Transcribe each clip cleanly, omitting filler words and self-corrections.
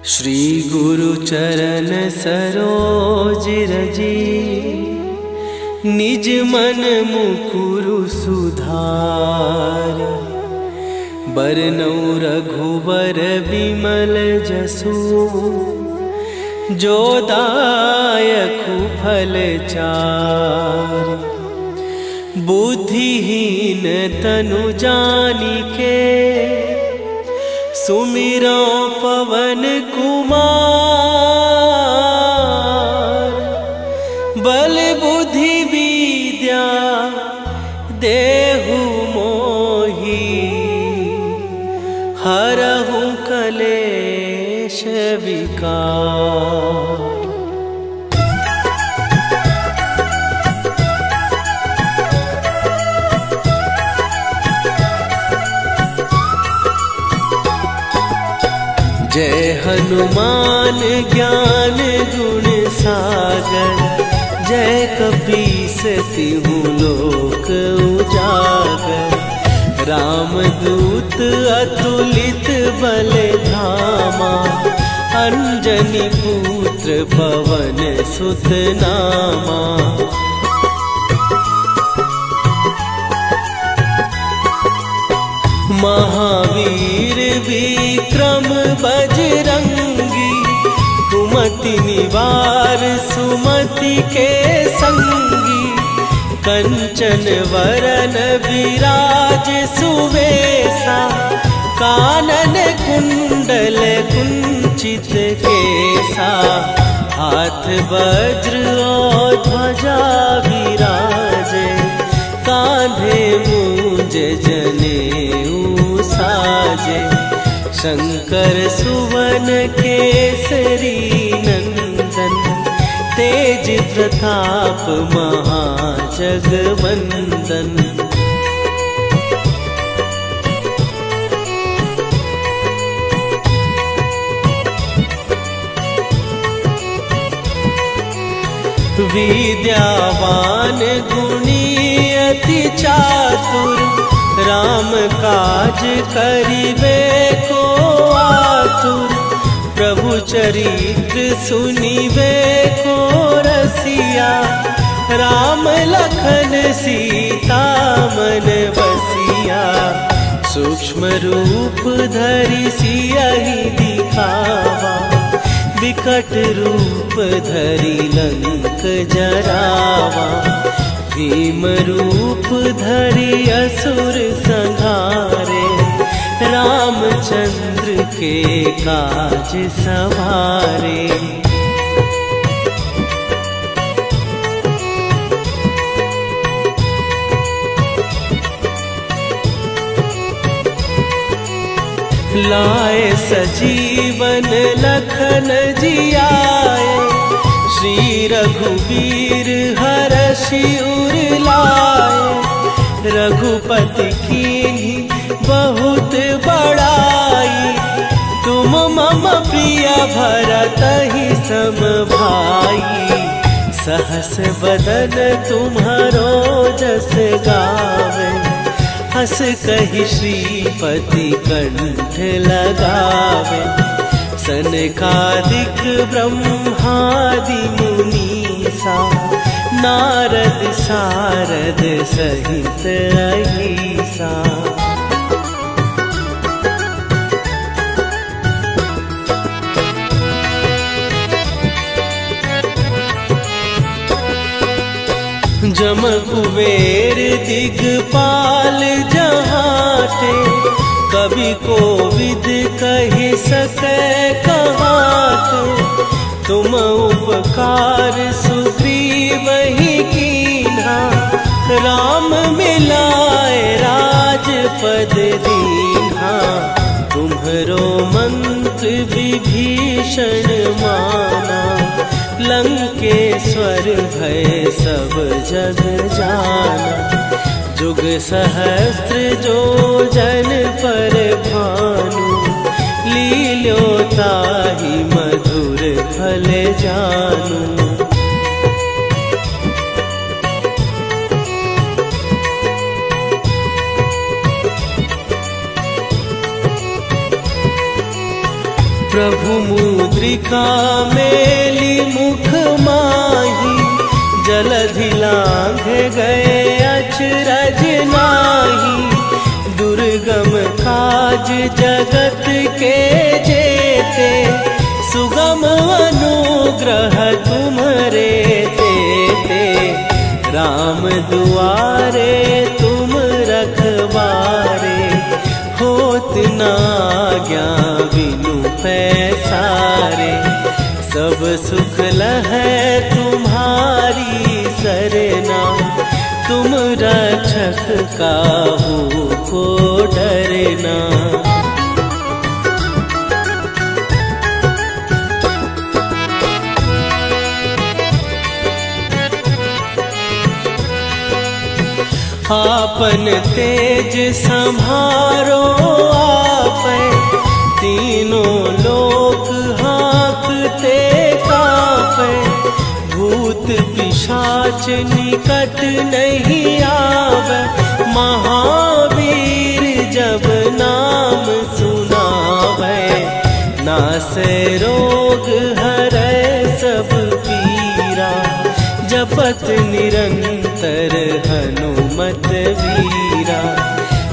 श्री गुरु चरण सरोज रजी, निज मन मुकुरु सुधार। बरनौ रघुबर बिमल जसु, जो दायकु फल चार। बुद्धिहीन तनु जानिके, सुमिरो पवन कुमार। बल बुद्धि विद्या देहु मोहि, हरहु कलेश विकार। जय हनुमान ज्ञान गुण सागर, जय कपीस तिहु लोक उजागर। रामदूत अतुलित बल धामा, अंजनी पुत्र पवन सुत नामा। महावीर विक्रम बजरंगी, कुमति निवार सुमति के संगी। कंचन वरन विराज सुवेशा, कानन कुंडल कुंचित केसा। हाथ वज्र और ध्वजा विराजे, कांधे मूंज जनेऊ साजे। शंकर सुवन केसरी नंदन, तेज प्रताप महाजगवंदन। विद्यावान गुणी अति चातुर, राम काज करिबे को आतुर। प्रभु चरित्र सुनिबे को रसिया, राम लखन सीता मन बसिया। सूक्ष्म रूप धरि सियहि दिखावा, विकट रूप धरि लंक जरावा। भीम रूप धरि असुर संहारे, रामचंद्र के काज सवारे। लाए सजीवन लखन जियाए, श्री रघुवीर हरषि उर लाए। रघुपति कीन्ही बहुत बड़ाई, तुम मम प्रिय भरतहि सम भाई। सहस बदन तुम्हारो जस गावे, हस कहि श्रीपति कंठ लगावे। सनकादिक ब्रह्मादि मुनीसा, नारद सारद सहित अहिसा। जम कुबेर दिगपाल जहाते, कवि कोविद कहि सकै कहाते। तुम उपकार सुग्रीवहि कीन्हा, राम मिलाए राजपद दीन्हा। तुम्हरो मंत्र विभीषण माना, लंकेश्वर भय सब जग जाना। जुग सहस्त्र जो जन पर भानु, लील्यो ताहि मधुर फल जानू। प्रभु मुद्रिका मेली मुख माही, जलधि लांघे गए अचरज नाही। दुर्गम काज जगत के जेते, सुगम अनुग्रह तुम्हरे तेते। राम दुआरे तुम रखवारे, होत न आज्ञा बिनु पैसारे। सब सुख लहै तुम्हारी सरना, तुम रक्षक काहू को डरना। आपन तेज संभारो आपै, तीनों लोक हाँकते कांपै। भूत पिशाच निकट नहीं आवे, महावीर जब नाम सुनावे। नासै रोग हरै सब पीरा, जपत निरंतर हनुमत वीरा।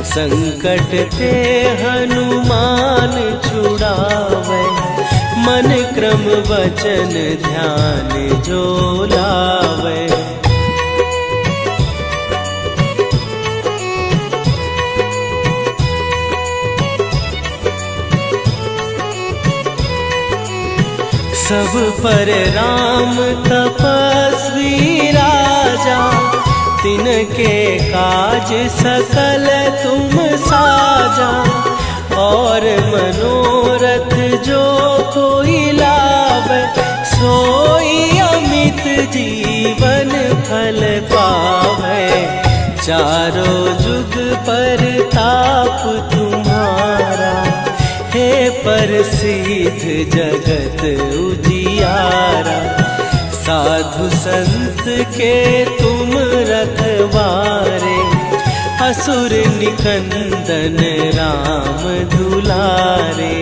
संकट ते हनुमान छुड़ावे, मन क्रम वचन ध्यान जो लावे। सब पर राम तपस्वी राजा, तिनके काज सकल तुम साजा। और मनोरथ जो कोई लावे, सोई अमित जीवन फल पावे। चारों जुग पर ताप तुम्हारा, हे प्रसिद्ध जगत उजियारा। साधु संत के तुम रखवारे, असुर निकंदन राम दुलारे।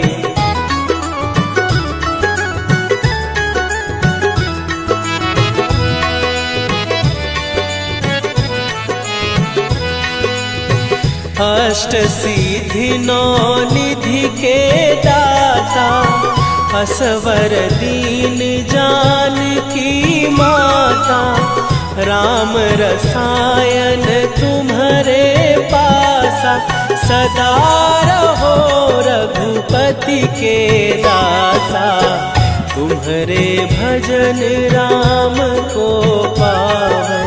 अष्ट सिद्धि नौ निधि के दाता, असवर दीन जानकी माता। राम रसायन तुम्हारे पासा, सदा रहो रघुपति के दासा। तुम्हारे भजन राम को पावै,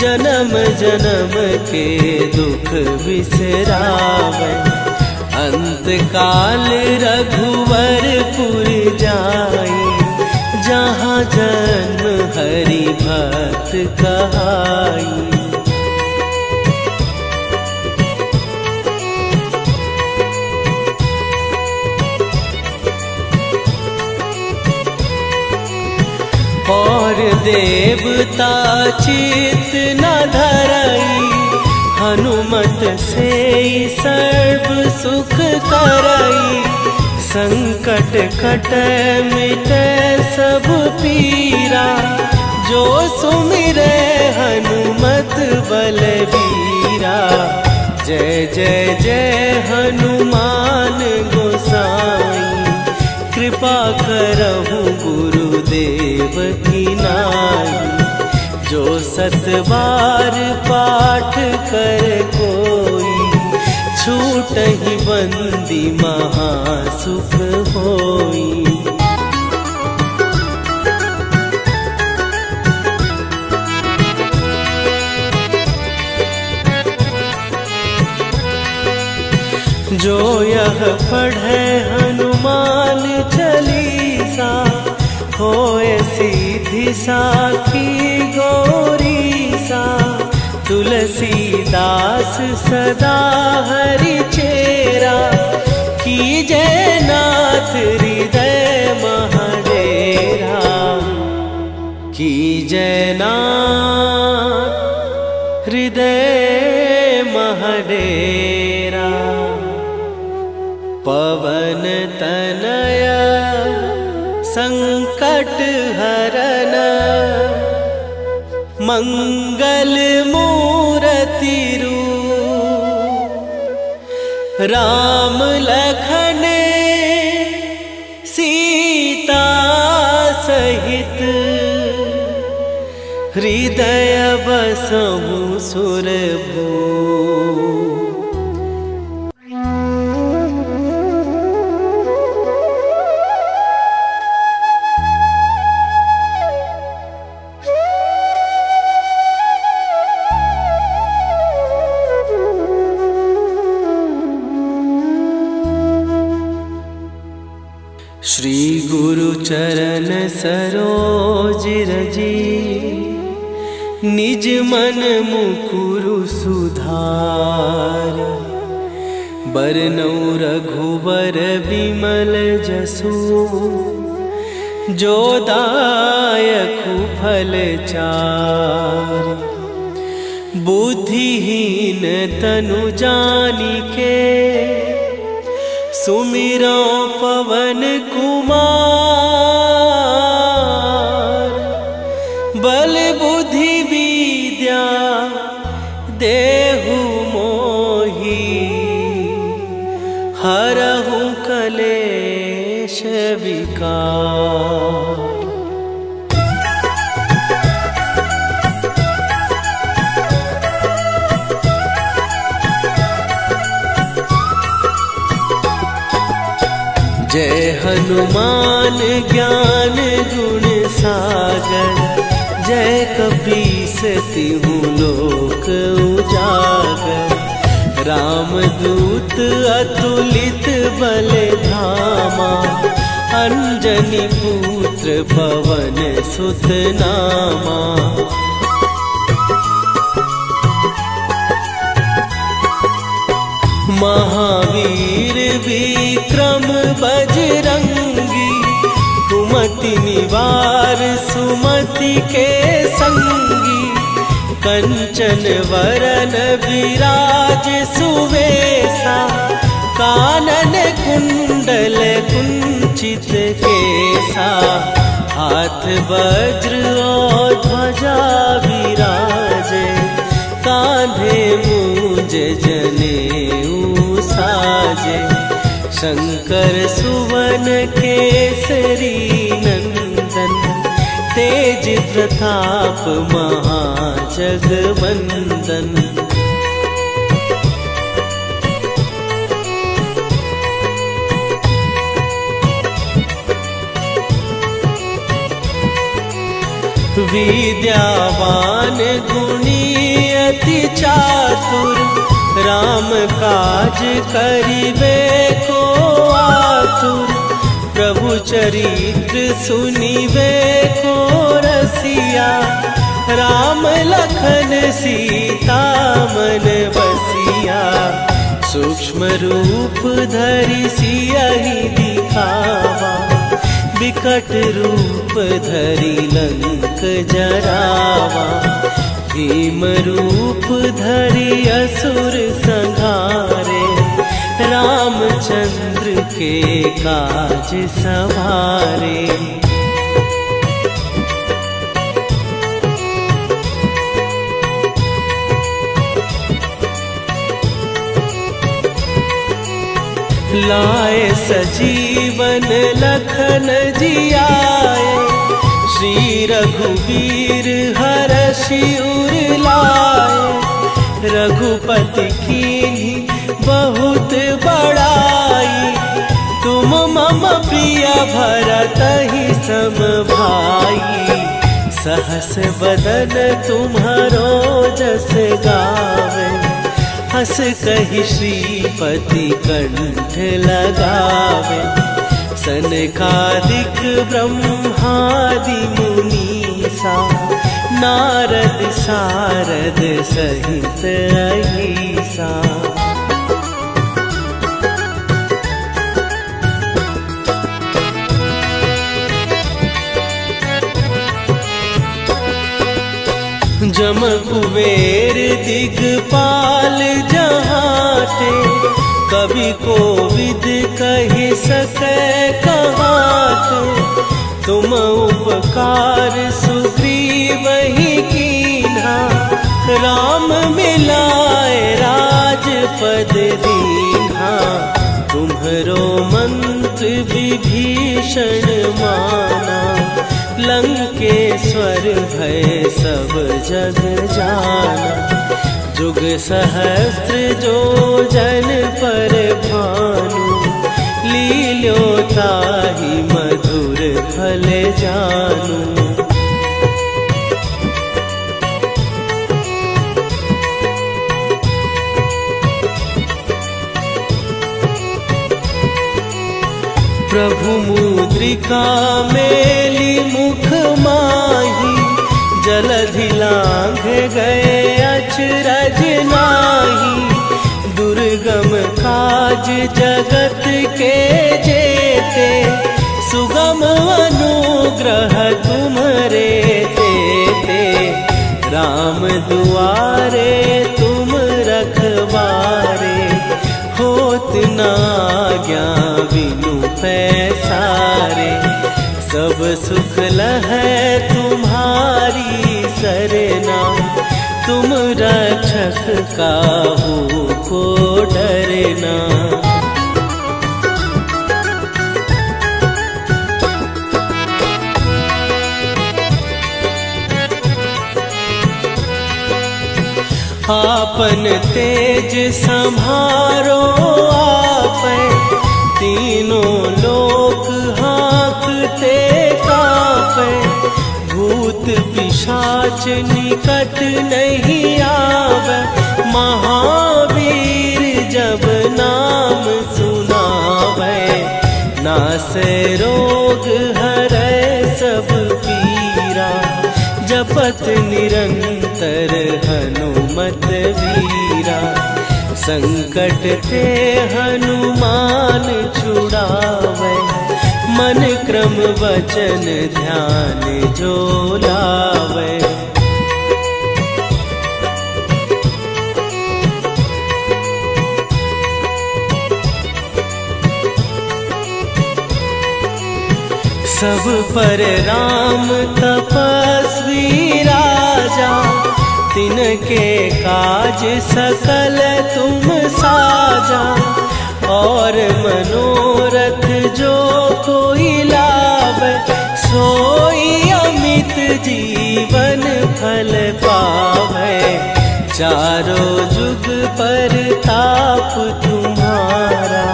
जन्म जन्म के दुख बिसरावै। अंत काल रघुवरपुर जाई, जहाँ जन्म हरि भक्त कहाई। और देवता चित न धरई, हनुमत से सर्व सुख करई। संकट कटै मिटै सब पीरा, जो सुमिरै हनुमत बलबीरा। जय जय जय हनुमान गोसाई, कृपा करहु गुरुदेव की नाई। जो सत बार पाठ कर कोई, छूटहि बंदी महासुख होई। जो यह पढ़े हनुमान चालीसा, होए सीधी साखी गौरीसा। तुलसीदास सदा हरि चेरा, कीजै नाथ हृदय महडेरा। कीजै नाथ हृदय महडेरा। पवन तनया मंगल मूर्ति रूप, राम लखन सीता सहित, हृदय बसहु सुरभूप। श्री गुरु चरण सरोज रजी, निज मन मुकुरु सुधार। बरनउँ रघुबर बिमल जसु, जो दायकु फल चारि। बुद्धिहीन तनु जानिके, सुमिरो पवन कुमार। बल बुद्धि विद्या देहु मोहि, हरहु कलेश विकार। जय हनुमान ज्ञान गुण सागर, जय कपीस तिहु लोक उजागर। रामदूत अतुलित बल धामा, अंजनी पुत्र पवन सुत नामा। महावीर विक्रम बजरंगी, कुमति निवार सुमति के संगी। कंचन वरन विराज सुवेशा, कानन कुंडल कुंचित केसा। हाथ वज्र और ध्वजा विराजे, कांधे मूंज जनेऊ साजे। शंकर सुवन केसरी नंदन, तेज प्रताप महाजगवंदन। विद्यावान गुणी अति चातुर, राम काज करिबे को आतुर। प्रभु चरित्र सुनिबे को रसिया, राम लखन सीता मन बसिया। सूक्ष्म रूप धरि सियहि दिखावा, विकट रूप धरि लंक जरावा। भीम रूप धरि असुर संहारे, रामचंद्र के काज सवारे। लाए सजीवन लखन जियाए, श्री रघुवीर हरषि उर लाए। रघुपति कीन्ही बहुत बड़ाई, तुम मम प्रिय भरतहि सम भाई। सहस बदन तुम्हारो जस गावे, हस कहि श्रीपति कंठ लगावे। सनकादिक ब्रह्मादि मुनीसा, नारद सारद सहित अहिसा। जम कुबेर दिगपाल जहाते, कवि कोविद कहि सकै कहाते। तुम उपकार सुग्रीवहि कीन्हा, राम मिलाए राजपद दीन्हा, तुम्हरो मंत्र विभीषण माना। लंकेश्वर भय सब जग जाना, जुग सहस्त्र जो जन पर भानु। लील्यो ताहि मधुर फल जानू। प्रभु मुद्रिका मेली मुख माही, जलधि लांघ गए अचरज नाही। दुर्गम काज जगत के जेते, सुगम अनुग्रह तुम्हरे तेते। राम दुआरे तुम रखवारे, होत न आज्ञा बिनु पैसारे। सब सुख लहै तुम्हारी सरना, तुम रक्षक काहू को डरना। आपन तेज संभारो आपै, तीनों लोक हाँकते कापै। भूत पिशाच निकट नहीं आवे, महावीर जब नाम सुनावे। नासै रोग हरै सब पीरा, जपत निरंतर हनुमत वीरा। संकट ते हनुमान छुड़ावे, मन क्रम वचन ध्यान जो लावे। सब पर राम तपस्वी राजा, तिनके काज सकल तुम साजा। और मनोरथ जो कोई लावे, सोई अमित जीवन फल पावे। चारों जुग पर ताप तुम्हारा,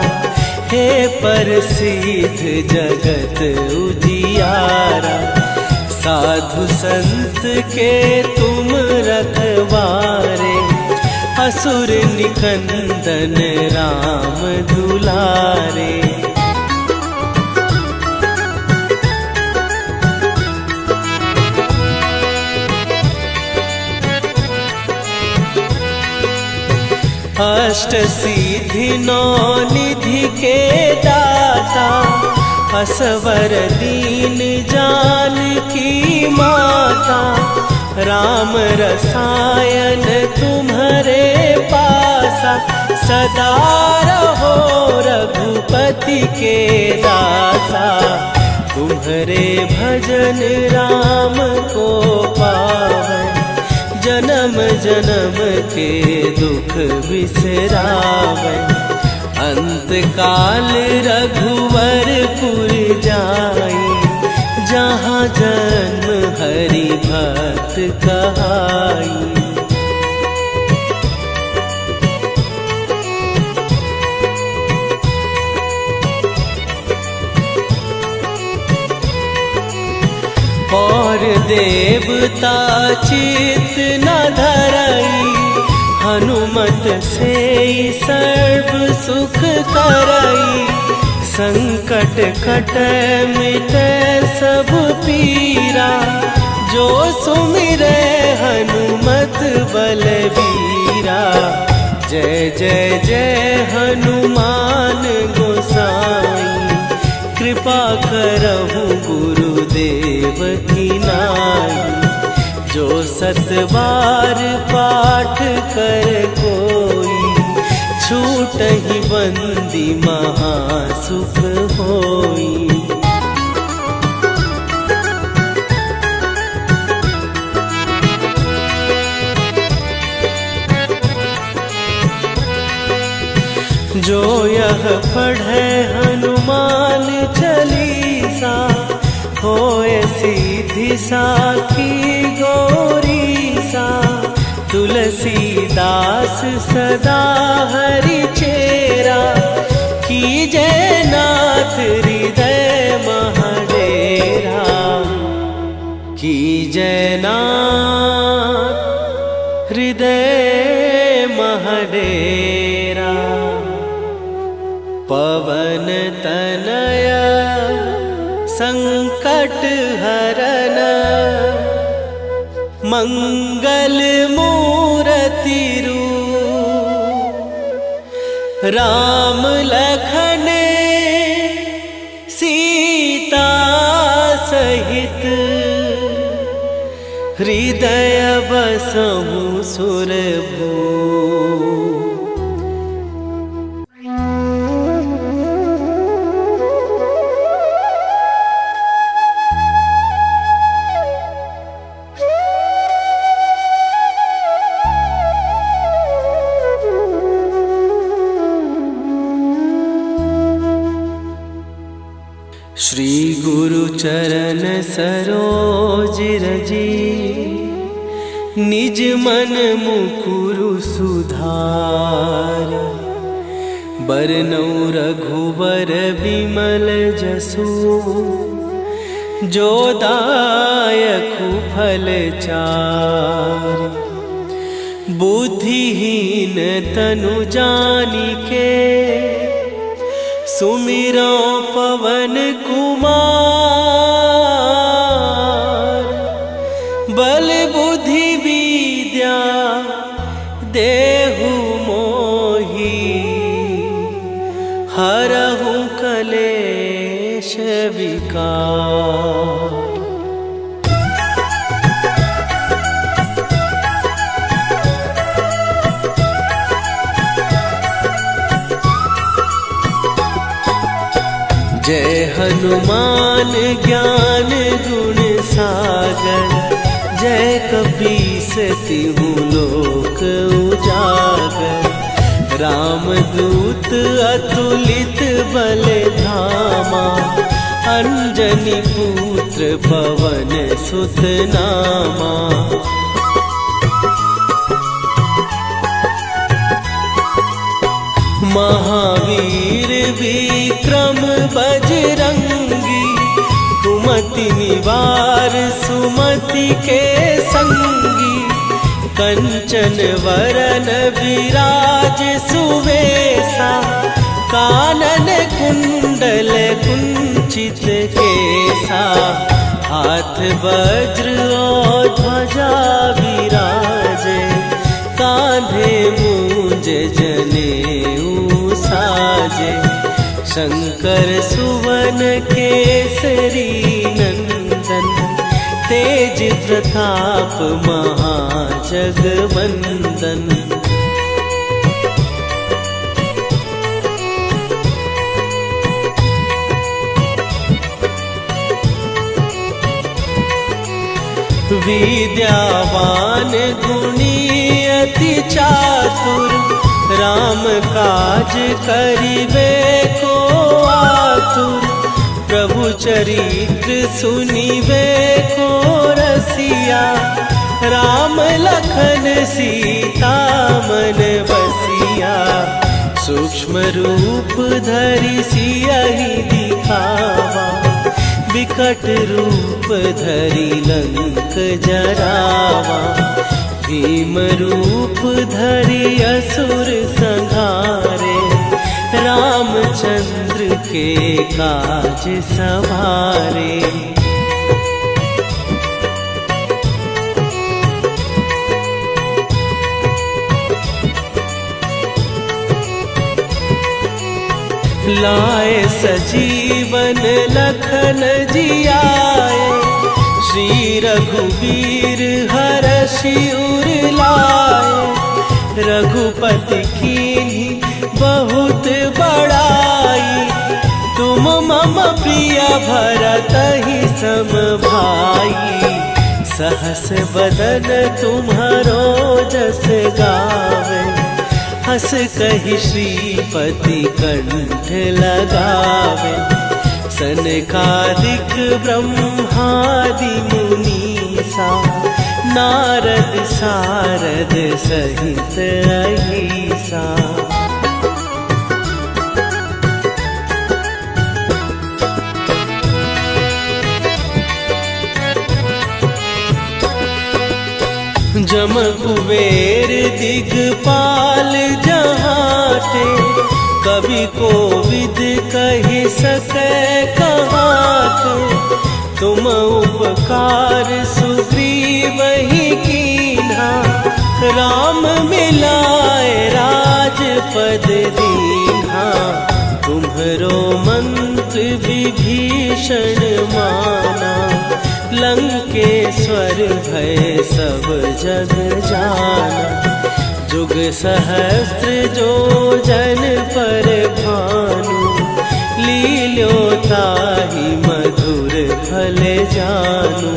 हे प्रसिद्ध जगत उजियारा। साधु संत के तुम रखवारे, असुर निकंदन राम दुलारे। अष्ट सिद्धि नौ निधि के दाता, असवर दीन जानकी माता। राम रसायन तुम्हारे पासा, सदा रहो रघुपति के दासा। तुम्हारे भजन राम को पावे, जन्म जन्म के दुख बिसरावे। अंत काल रघुवरपुर जाई, जहाँ जन्म हरि भक्त कहाई। और देवता चित न धरई, हनुमत से सर्व सुख करई। संकट कटै मिटै सब पीरा, जो सुमिरै हनुमत बलबीरा। जय जय जय हनुमान गोसाई, कृपा करहु गुरुदेव की नाई। जो सत बार पाठ कर कोई, छूटहि बंदी महासुख होई। जो यह पढ़े हनुमान चालीसा, होए सीधी साखी गौरी सा। तुलसीदास सदा हरि चेरा, कीजय नाथ हृदय महडेरा। कीजय नाथ हृदय महडेरा। पवन तनय संकट हरन, मंगल मूरति रूप। राम लखन सीता सहित, हृदय बसहु सुरभूप। श्री गुरु चरण सरोज रजी, निज मन मुकुरु सुधार। बरनउँ रघुबर बिमल जसु, जो दायकु फल चारि। बुद्धिहीन तनु जानिके, सुमिरो पवन कुमार। बल बुद्धि विद्या देहु मोहि, हरहु कलेश विकार। जय हनुमान ज्ञान गुण सागर, जय कपीस तिहु लोक उजागर। रामदूत अतुलित बल धामा, अंजनी पुत्र पवन सुत नामा। महावीर विक्रम बजरंगी, कुमति निवार सुमति के संगी। कंचन वरन विराज सुवेशा, कानन कुंडल कुंचित केसा। हाथ वज्र और ध्वजा विराजे, कांधे मूंज जनेऊ साजे। शंकर सुवन केसरी नंदन, तेज प्रताप महाजगवंदन। विद्यावान गुणी अति चातुर, राम काज करिबे को आतुर। प्रभु चरित्र सुनिबे को रसिया, राम लखन सीता मन बसिया। सूक्ष्म रूप धरि सियहि दिखावा, विकट रूप धरि लंक जरावा। भीम रूप धरि असुर संहारे, रामचंद्र के काज सवारे। लाए सजीवन लखन जियाए, श्री रघुवीर हरषि उर लाए। रघुपति कीन्ही बहुत बड़ाई, तुम मम प्रिय भरतहि सम भाई। सहस बदन तुम्हारो जस गावे, हस कहि श्रीपति कंठ लगावे, सनकादिक ब्रह्मादि मुनीसा, नारद सारद सहित अहिसा। जम कुबेर दिगपाल जहाते, कवि कोविद कहि सकै कहाते। तुम उपकार सुग्रीवहि कीन्हा, राम मिलाए राजपद दीन्हा। तुम्हरो मंत्र विभीषण माना, लंकेश्वर भय सब जग जाना। जुग सहस्त्र जो जन पर भानु, लील्यो ताहि मधुर फल जानू।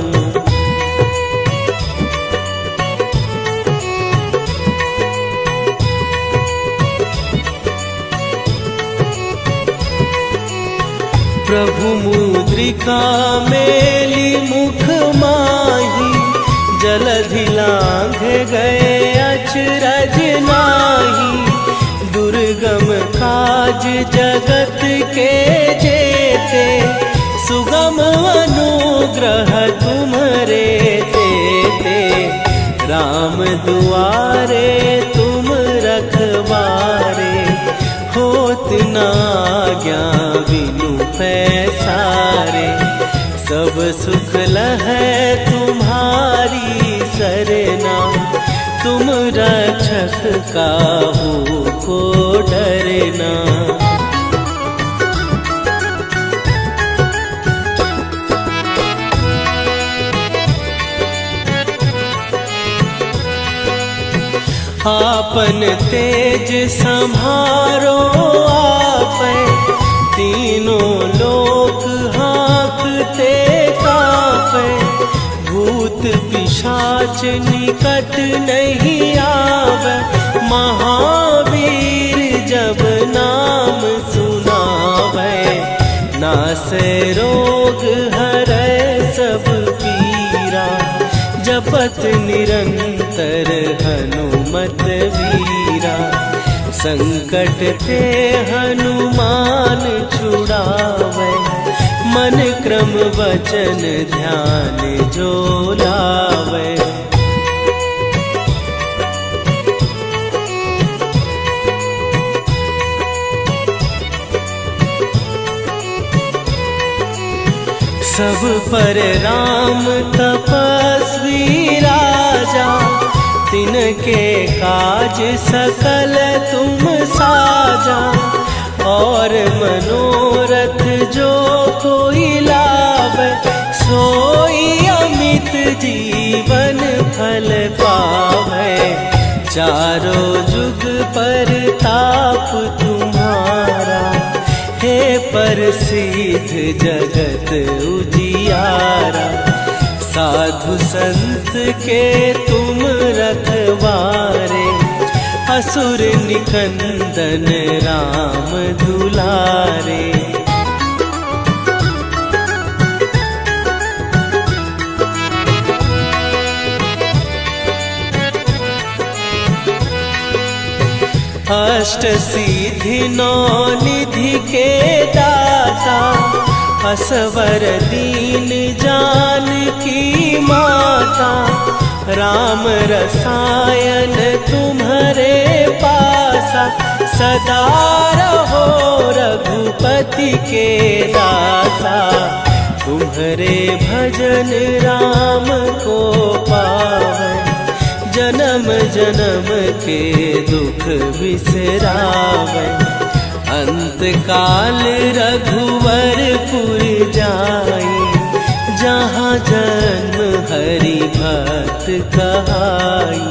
प्रभु मुद्रिका मेली मुख माही, जलधि लांघ गए अचरज नाही। दुर्गम काज जगत के जेते, सुगम अनुग्रह तुम्हरे तेते। राम दुआरे तुम रखवारे, होत न आज्ञा बिनु पैसारे। सब सुख लहै तुम्हारी सरना, तुम रक्षक काहू को डरना। आपन तेज सम्हारो आपै, तीनों लोक हाँकते कापै। भूत पिशाच निकट नहीं आवे, महावीर जब नाम सुनावे। नासै रोग हरै सब पीरा, जपत निरंतर हनुमत वीरा। संकट ते हनुमान छुड़ावे, मन क्रम वचन ध्यान जो लावे। सब पर राम तपस्वी राजा, तिनके काज सकल तुम साजा। और मनोरथ जो कोई लावे, सोई अमित जीवन फल पावे। चारों जुग पर ताप तुम्हारा, हे प्रसिद्ध जगत उजियारा। साधु संत के तुम रखवारे, असुर निकंदन राम दुलारे। अष्ट सिद्धि नौ निधि के दाता, असवर दीन जानकी माता। राम रसायन तुम्हारे पासा, सदा रहो रघुपति के दासा। तुम्हारे भजन राम को पावे, जन्म जन्म के दुख बिसरावे। अंत काल रघुवरपुर जाई, जहाँ जन्म हरि भक्त कहाई।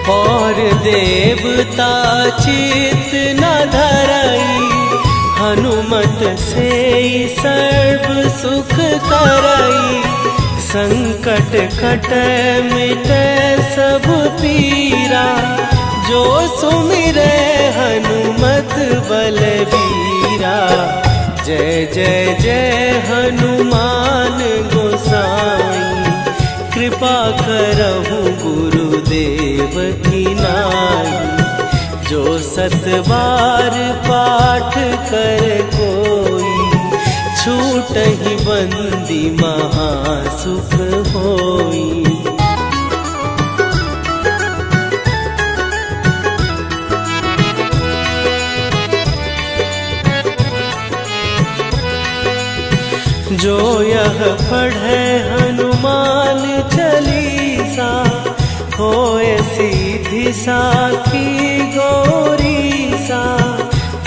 और देवता चित न धरई, हनुमत सुमत से सर्व सुख करई, संकट कटै मिटै सब पीरा। जो सुमिरै हनुमत बलबीरा, जय जय जय हनुमान गोसाई। कृपा करहु गुरुदेव की नाई, जो सत बार पाठ कर कोई, छूटहि बंदी महासुख होई। जो यह पढ़े हनुमान चालीसा, होय सीधी साखी गौरीसा।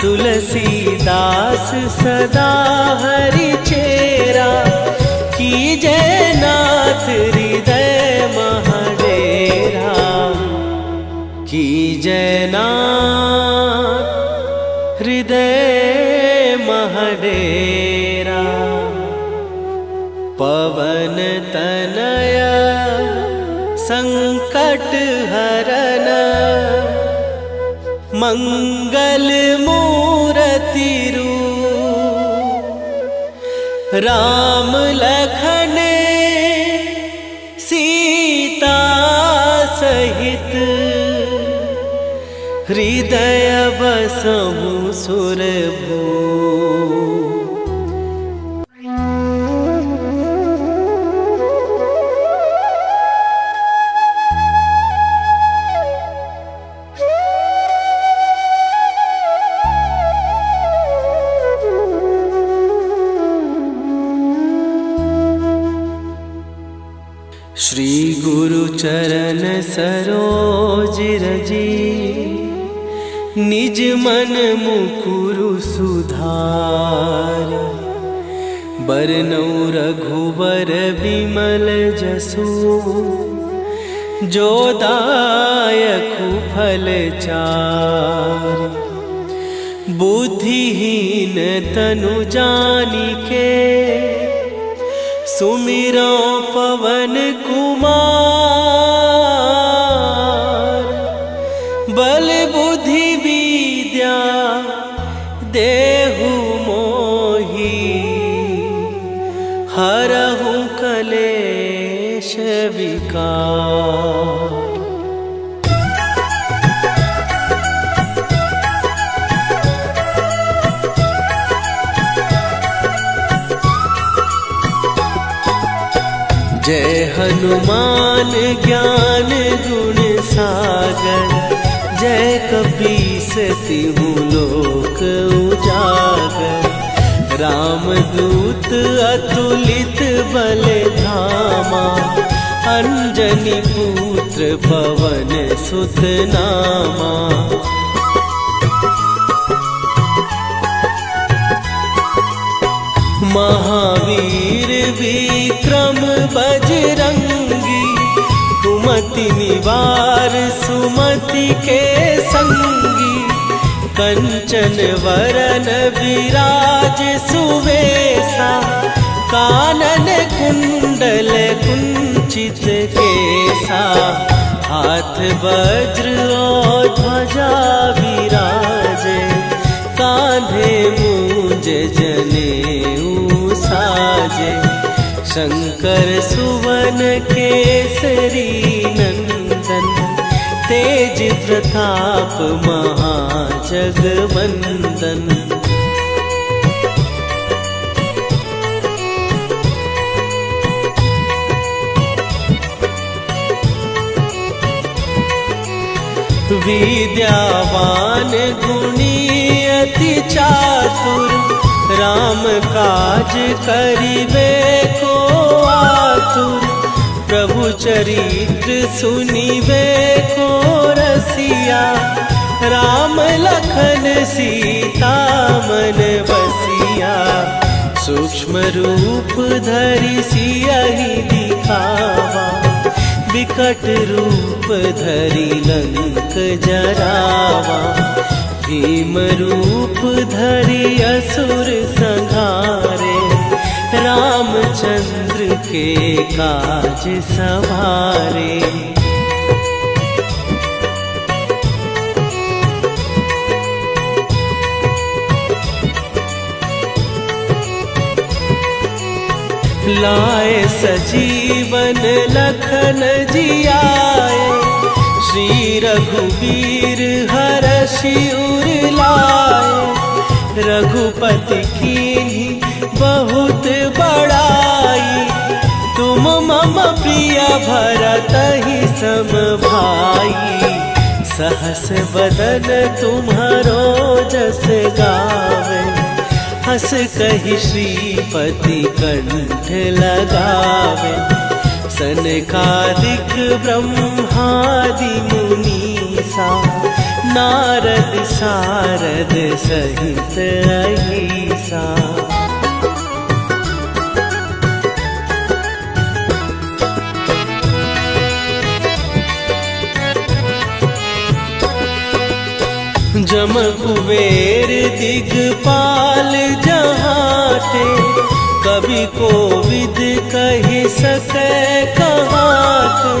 तुलसीदास सदा हरि चेरा, कीजय नाथ हृदय महडेरा। कीजय नाथ हृदय महडेरा। पवन तनया संकट हरन, मंगल मूरति रूप। राम लखन सीता सहित, हृदय बसहु सुरभूप। श्री गुरु चरण सरोज रजी, निज मन मुकुरु सुधार। बरनउँ रघुबर बिमल जसु, जो दायकु फल चार। बुद्धिहीन तनु जानिके, सुमिरो पवन कुमार। बल बुद्धि विद्या देहु मोहि, हरहु कलेश विकार। जय हनुमान ज्ञान गुण सागर, जय कपीस तिहु लोक उजागर। रामदूत अतुलित बल धामा, अंजनी पुत्र पवन सुत नामा। महावीर विक्रम बजरंगी, कुमति निवार सुमति के संगी। कंचन वरन विराज सुवेशा, कानन कुंडल कुंचित केसा। हाथ वज्र और ध्वजा विराजे, कांधे मूंज जनेऊ साजे। शंकर सुवन केसरी नंदन, तेज प्रताप महाजगवंदन। विद्यावान गुणी अति चातुर, राम काज करिबे को आतुर। प्रभु चरित्र सुनिबे को रसिया, राम लखन सीता मन बसिया। सूक्ष्म रूप धरि सियहि दिखावा, विकट रूप धरि लंक जरावा। भीम रूप धरि असुर संहारे, रामचंद्र के काज सवारे। लाए सजीवन लखन जियाए, श्री रघुवीर हरषि उर लाए। रघुपति कीन्ही बहुत बड़ाई, तुम मम प्रिय भरतहि सम भाई। सहस बदन तुम्हारो जस गावे, हस कहि श्रीपति कंठ लगावे। सनकादिक ब्रह्मादि मुनीसा, नारद सारद सहित अहिसा। जम कुबेर दिगपाल जहाते, कवि कोविद कहि सकै कहाते।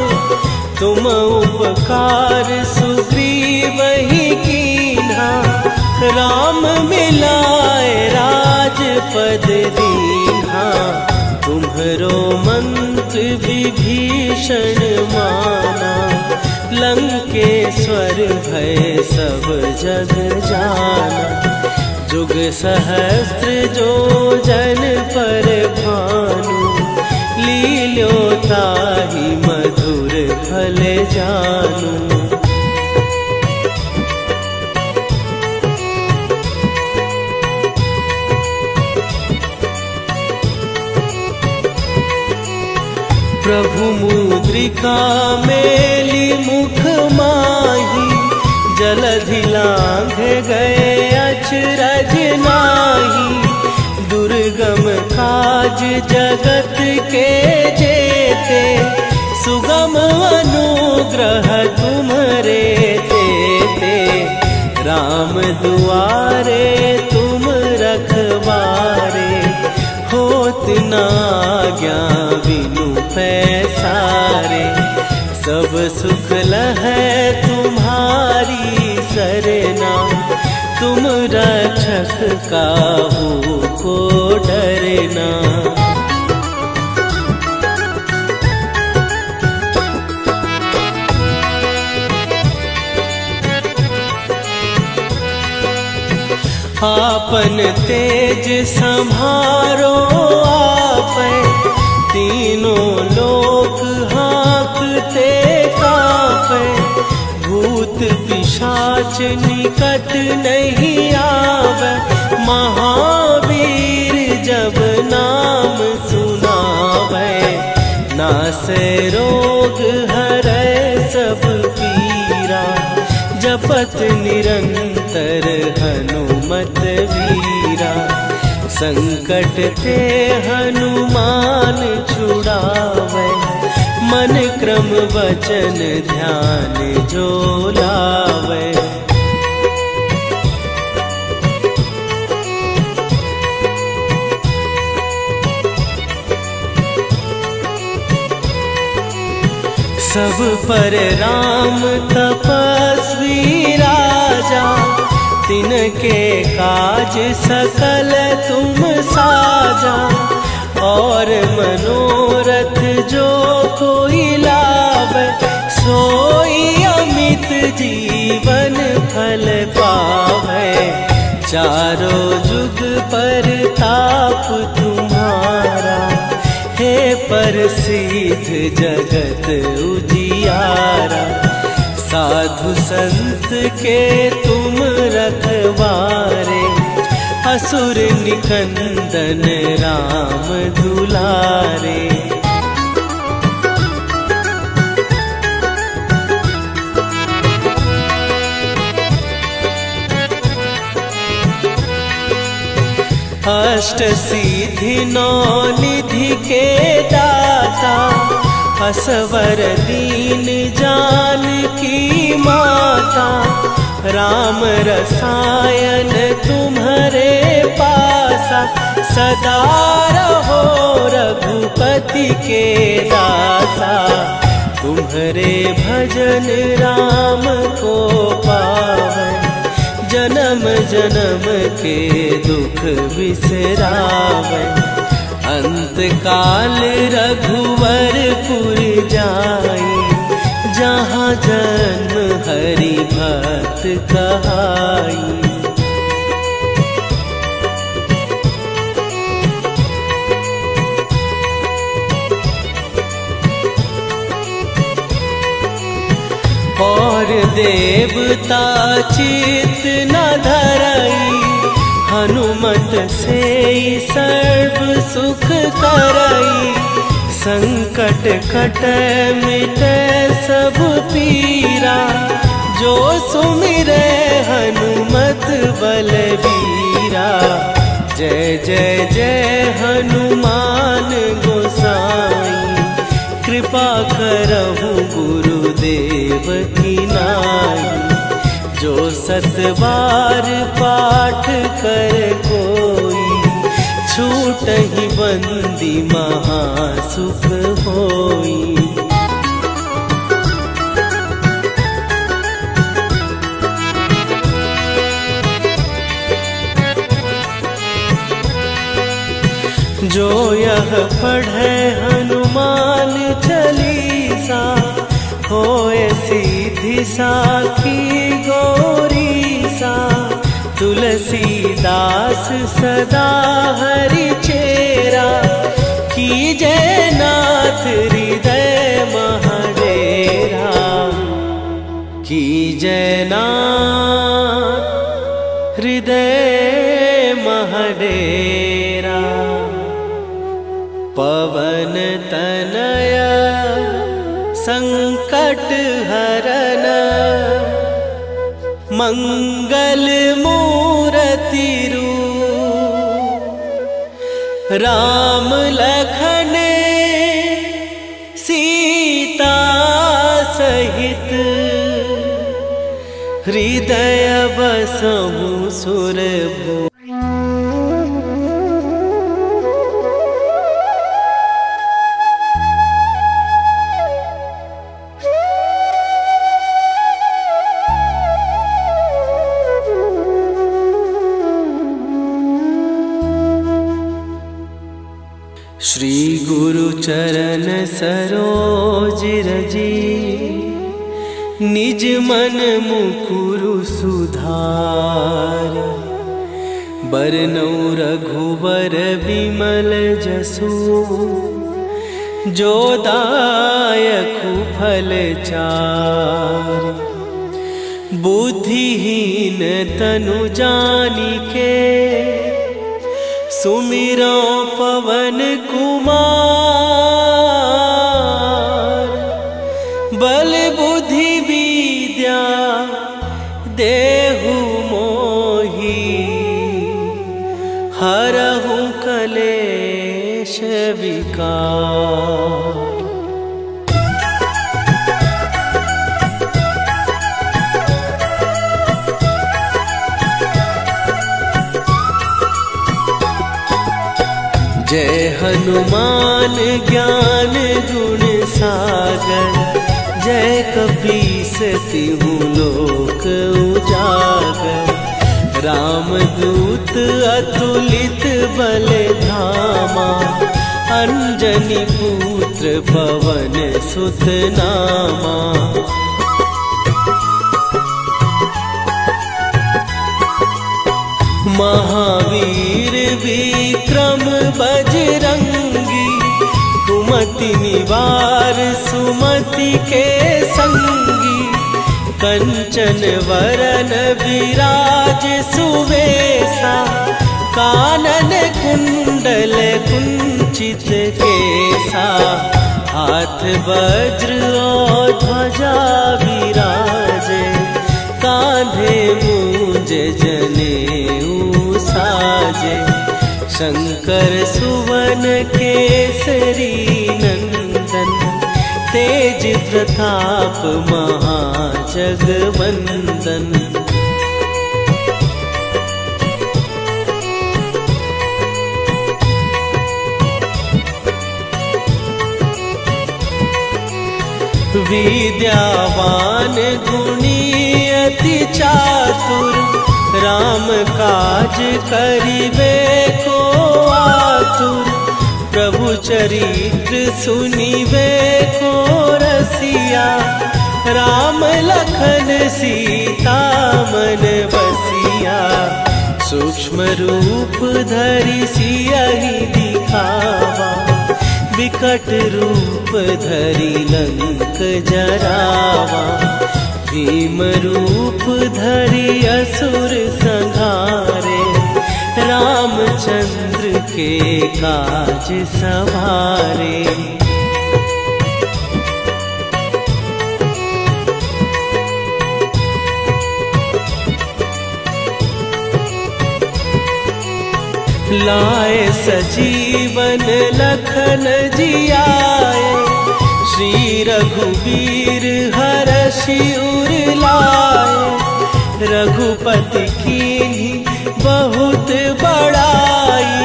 तुम उपकार सुग्रीवहि कीन्हा, राम मिलाए राजपद दीन्हा। तुम्हरो मंत्र विभीषण माना, लंकेश्वर भय सब जग जाना। जुग सहस्त्र जो जन पर भानु, लील्यो ताहि मधुर फल जानू। प्रभु मुद्रिका मेली मुख माही, जलधि लांघ गए अचरज नाही। दुर्गम काज जगत के जेते, सुगम अनुग्रह तुम्हरे तेते। राम दुआरे तुम रखवारे, होत न आज्ञा बिनु पैसारे। सब सुख लहै तुम्हारी सरना, तुम रक्षक काहू को डरना। आपन तेज संभारो आपै, तीनों लोक हाँकते कांपै। भूत पिशाच निकट नहीं आवे, महावीर जब नाम सुनावे। नासै रोग हरै सब पीरा, जपत निरंतर हनुमत वीरा। संकट ते हनुमान छुड़ावे, मन क्रम वचन ध्यान जो लावे। सब पर राम तपस्वी राजा, तिनके काज सकल तुम साजा। और मनोरथ जो कोई लावे, सोई अमित जीवन फल पावे। चारों जुग पर ताप तुम्हारा, हे प्रसिद्ध जगत उजियारा। साधु संत के तुम रखवारे, असुर निकंदन राम दुलारे। अष्ट सिद्धि नौ निधि के दाता, असवर दीन जानकी माता, राम रसायन तुम्हारे पासा, सदा रहो रघुपति के दासा। तुम्हारे भजन राम को पावन, जन्म जन्म के दुख बिसरावन। अंत काल रघुवरपुर जाई, जहाँ जन्म हरि भक्त कहाई। और देवता चित न धरई, हनुमत से सर्व सुख करई। संकट कटे मिटे सब पीरा, जो सुमिरे हनुमत बलबीरा। जय जय जय हनुमान गोसाई, कृपा करहु गुरुदेव की नाई। जो सत बार पाठ कर कोई, छूटहि बंदी महासुख होई। जो यह पढ़े हनुमान चालीसा, होए सीधी साखी गौरीसा। तुलसीदास सदा हरि चेरा, कीजे नाथ हृदय महडेरा। कीजे नाथ हृदय महडेरा। पवन तनया संकट हरन, मंगल मूर्ति रूप। राम लखन सीता सहित, हृदय बसहु सुरभूप। श्री गुरु चरण सरोज रजी, निज मन मुकुरु सुधार। बरनौ रघुबर बिमल जसु, जो दायकु फल चार। बुद्धिहीन तनु जानिके, सुमिरो पवन कुमार। बल बुद्धि विद्या देहु मोहि, हरहु कलेश विकार। जय हनुमान ज्ञान गुण सागर, जय कपीस तिहु लोक उजागर। रामदूत अतुलित बल धामा, अंजनी पुत्र पवन सुत नामा। महावीर विक्रम बजरंगी, कुमति निवार सुमति के संगी। कंचन वरन विराज सुवेशा, कानन कुंडल कुंचित केसा। हाथ वज्र और ध्वजा विराजे, कांधे मूंज जनेऊ साजे। शंकर सुवन केसरी नंदन, तेज प्रताप महाजगवंदन। विद्यावान गुणी अति चातुर, राम काज करिबे को आतुर। प्रभु चरित्र सुनिबे को रसिया, राम लखन सीता मन बसिया। सूक्ष्म रूप धरि सियहि दिखावा, विकट रूप धरि लंक जरावा। भीम रूप धरि असुर संहारे, रामचंद्र के काज सवारे। लाए सजीवन लखन जियाए, श्री रघुवीर हरषि उर लाए। रघुपति कीन्ही बहुत बड़ाई,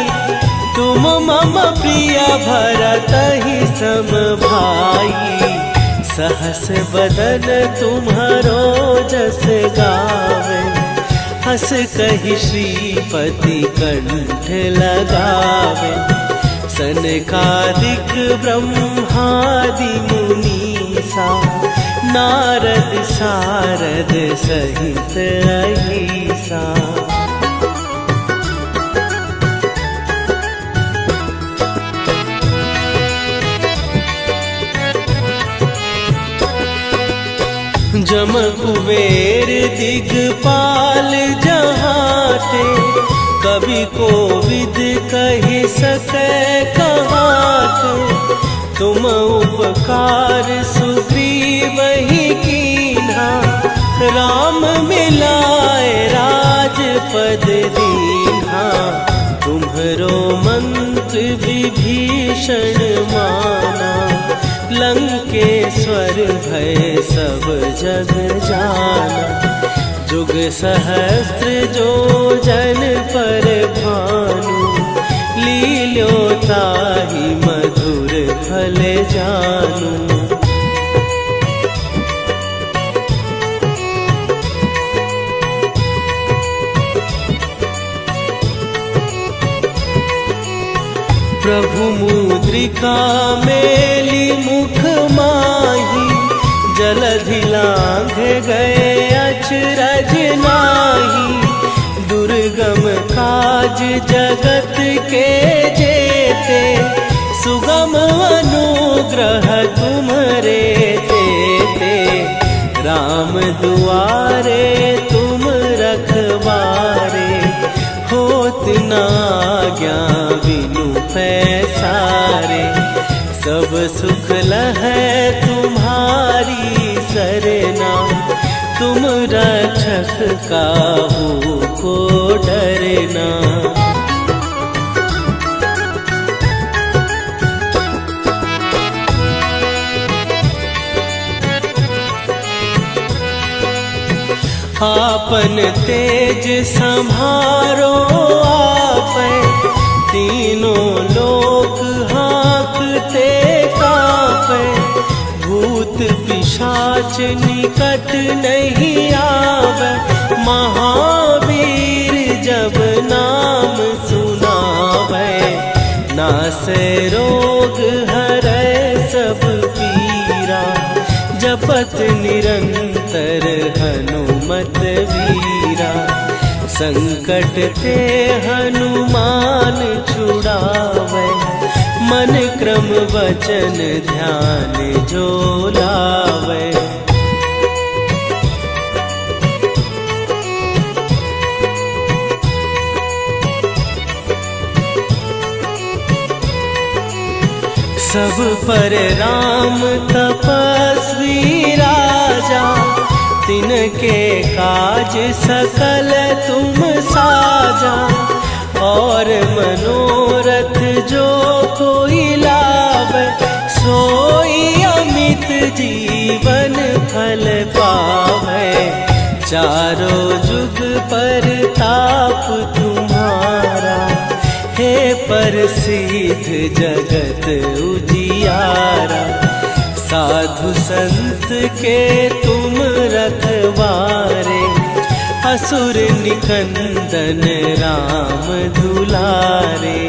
तुम मम प्रिय भरतहि सम भाई। सहस बदन तुम्हारो जस गावे, हस कहि श्रीपति कंठ लगावे। सनकादिक ब्रह्मादि मुनीसा, नारद सारद सहित अहिसा। जम कुबेर दिगपाल जहाते, कवि कोविद कहि सकै कहाते। तुम उपकार सुग्रीवहि कीन्हा, राम मिलाए राजपद दीन्हा। तुम्हरो मंत्र विभीषण माना, लंकेश्वर भय सब जग जाना। जुग सहस्त्र जो जन पर भानु, लील्यो ताहि मधुर फल जानू। प्रभु मुद्रिका मेली मुख माही, जलधि लांघ गए अचरज नाही। दुर्गम काज जगत के जेते, सुगम अनुग्रह तुम्हरे तेते। राम दुआरे तुम रखवारे, होत न आज्ञा बिनु पैसारे। सब सुख लहै तुम्हारी सरना, तुम रक्षक काहू को डरना। आपन तेज संभारो आपै, तीनों लोक हाँकते कापै। भूत पिशाच निकट नहीं आवे, महावीर जब नाम सुनावे। नासै रोग हरै सब पीरा, जपत निरंतर हनुमत वीरा। संकट ते हनुमान छुड़ावे, मन क्रम वचन ध्यान जो लावे। सब पर राम तपस्वी राजा, तिनके काज सकल तुम साजा। और मनोरथ जो कोई लावे, सोई अमित जीवन फल पावे। चारों जुग पर ताप तुम्हारा, हे प्रसिद्ध जगत उजियारा। साधु संत के तुम रखवारे, असुर निकंदन राम दुलारे।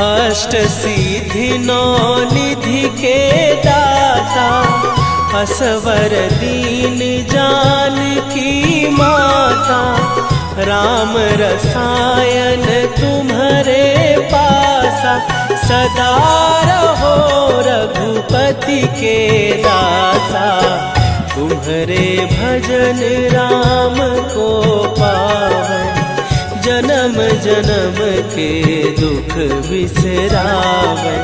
अष्ट सिद्धि नौ निधि के दाता, असवर दीन जानकी माता। राम रसायन तुम्हारे पासा, सदा रहो रघुपति के दासा। तुम्हारे भजन राम को पावे, जन्म जन्म के दुख बिसरावे।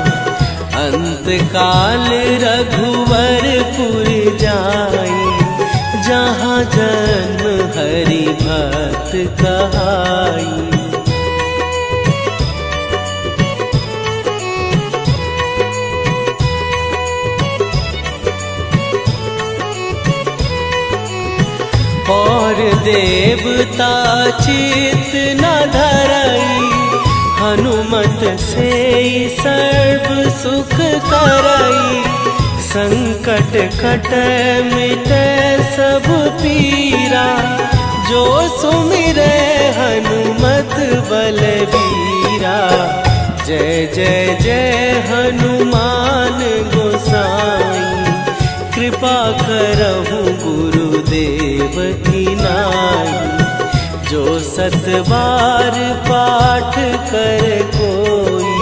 अंत काल रघुवरपुर जाई, जहाँ जन्म हरि भक्त कहाई। और देवता चित न धरई, हनुमत से सर्व सुख करई। संकट कट मिटे सब पीरा, जो सुमिरे हनुमत बलबीरा। जय जय जय हनुमान गोसाई, कृपा करहु गुरुदेव की नाई। जो सत बार पाठ कर कोई,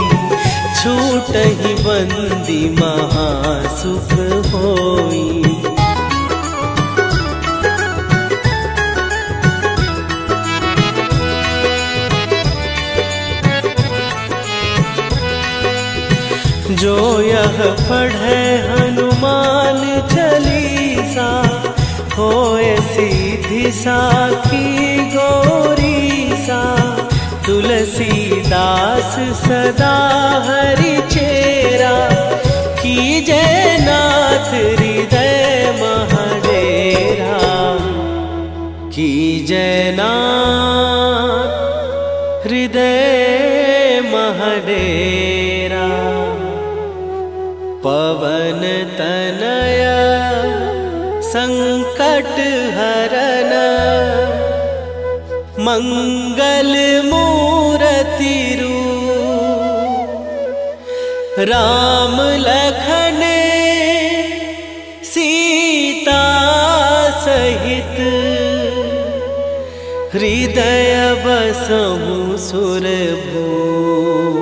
छूटहि बंदी महासुख होई। जो यह पढ़े हनुमान चालीसा, होए सीधी साखी गौरीसा। तुलसीदास सदा हरि चेरा, कीजय नाथ हृदय महडेरा। कीजय नाथ हृदय महडेरा। पवन तनया संकट हरन, मंगल मूर्ति रूप। राम लखन सीता सहित, हृदय बसहु सुरभूप।